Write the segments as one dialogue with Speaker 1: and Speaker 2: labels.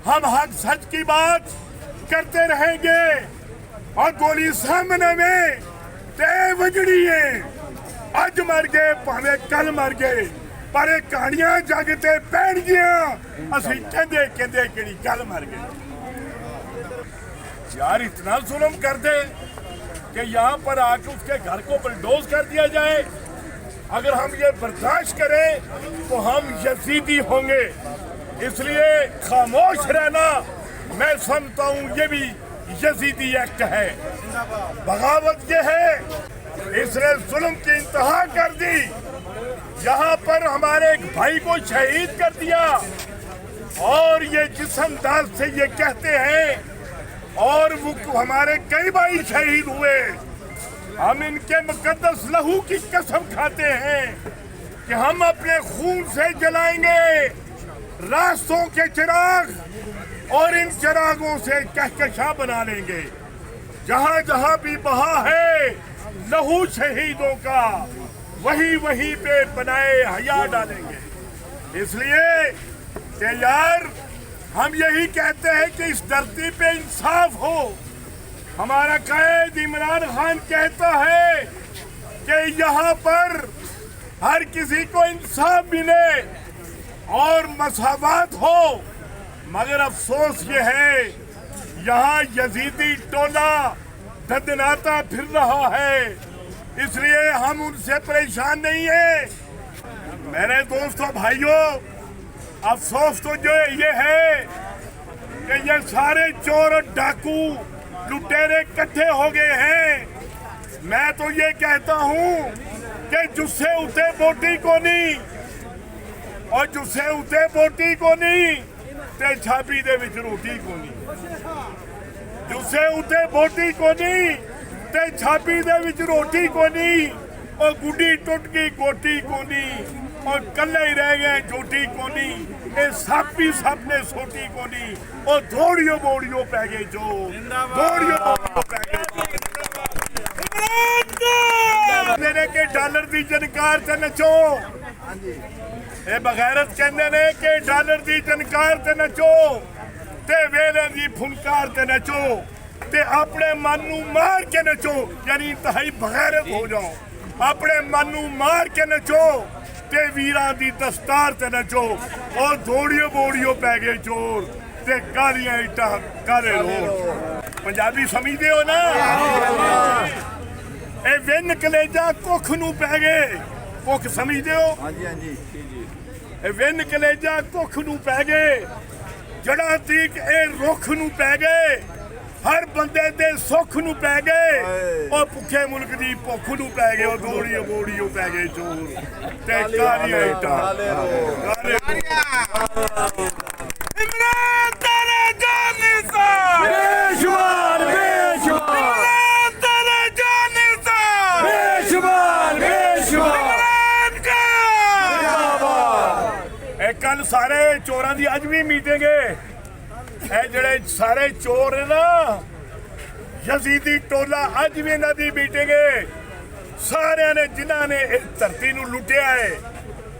Speaker 1: ہم حق سچ کی بات کرتے رہیں گے اور گولی سامنے میں تے وجڑی ہے اج مر گئے پاوے کل مر گئے پر یہ کہانیاں جگتے پہن گیا اسی کہندے کہڑی کل مر گئے یار اتنا ظلم کر دے کہ یہاں پر آ کے اس کے گھر کو بلڈوز کر دیا جائے اگر ہم یہ برداشت کریں تو ہم یزیدی ہوں گے اس لیے خاموش رہنا میں سمجھتا ہوں یہ بھی یزیدی ایکٹ ہے بغاوت یہ ہے اس نے ظلم کی انتہا کر دی یہاں پر ہمارے ایک بھائی کو شہید کر دیا اور یہ جس انداز سے یہ کہتے ہیں اور وہ ہمارے کئی بھائی شہید ہوئے ہم ان کے مقدس لہو کی قسم کھاتے ہیں کہ ہم اپنے خون سے جلائیں گے راستوں کے چراغ اور ان چراغوں سے کہکشاں بنا لیں گے جہاں جہاں بھی بہا ہے لہو شہیدوں کا وہی پہ بنائے حیا ڈالیں گے اس لیے کہ یار ہم یہی کہتے ہیں کہ اس دھرتی پہ انصاف ہو ہمارا قائد عمران خان کہتا ہے کہ یہاں پر ہر کسی کو انصاف ملے اور مساوات ہو مگر افسوس یہ ہے یہاں یزیدی ٹولہ دھندناتا پھر رہا ہے اس لیے ہم ان سے پریشان نہیں ہیں میرے دوستوں بھائیوں افسوس تو جو یہ ہے کہ یہ سارے چور اور ڈاکو لٹیرے کٹھے ہو گئے ہیں میں تو یہ کہتا ہوں کہ جس سے اٹھے بوٹی کو نہیں اور جس سے اٹھے بوٹی کو نہیں تے چھاپی دے وچ روٹی کو نہیں جس سے اٹھے بوٹی کو نہیں تے چھاپی دے وچ روٹی کو نہیں اور گڈی ٹوٹ گئی گوٹی کو نہیں اور کلے ہی رہ گئے جوٹی کو نہیں اے سپ بھی سپ نے سوٹی کو نہیں اور دوڑیو بوڑیو پہ گئے جو دوڑیو بوڑیو پہ گئے میرے کے ڈالر دی جنکار تے نچو اے بغیرت کہندے نے کہ ڈالر دی جنکار تے نچو تے ویلے دی پھنکار تے نچو تے اپنے من نو مار کے نچو یعنی انتہائی بغیرت ہو جاؤ اپنے من نو مار کے نچو تے ویران دی دستار تے نچو اور دوڑیو بوڑیو پہ گئے چور تے کالیاں اٹھا کالے روڑ پنجابی سمجھتے ہو نا اے وین کلیجا کوکھ نو پہ گئے کوکھ سمجھتے ہو اے وین کلیجا کوکھ نو پہ گئے جڑا تیک اے روکھ نو پہ گئے ہر بندے دے سکھ نو پہ گئے اور پکھے ملک دی پکھ نو پہ گئے اور دوڑیو بوڑیو پہ گئے چور تے کالیاں اٹھا کالے عمران تیرے جان نثار بے شمار عمران تیرے جان نثار بے شمار عمران کا اے کل سارے چوراں دی اج بھی میٹنگ ہے اے جڑے سارے چور ہیں نا یزیدی ٹولہ اج بھی انہاں دی میٹنگ ہے سارے نے جنہاں نے اس دھرتی نو لٹیا ہے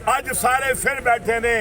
Speaker 1: اج سارے پھر بیٹھے نے